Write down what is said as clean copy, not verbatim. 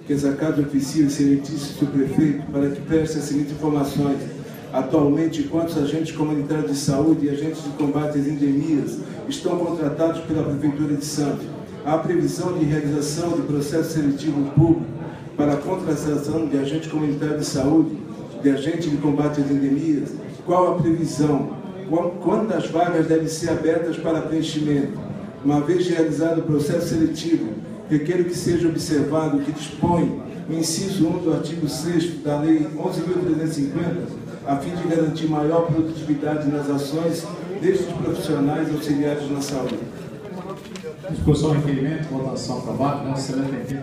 Que desacato oficia o excelentíssimo prefeito para que preste as seguintes informações. Atualmente, quantos agentes comunitários de saúde e agentes de combate às endemias estão contratados pela Prefeitura de Santos? Há previsão de realização do processo seletivo público para a contratação de agente comunitário de saúde, de agente de combate às endemias? Qual a previsão? Quantas vagas devem ser abertas para preenchimento? Uma vez realizado o processo seletivo, requer que seja observado o que dispõe o inciso 1 do artigo 6º da Lei 11.350, a fim de garantir maior produtividade nas ações destes profissionais auxiliares na saúde. Discussão, requerimento, votação aprovada. Excelente.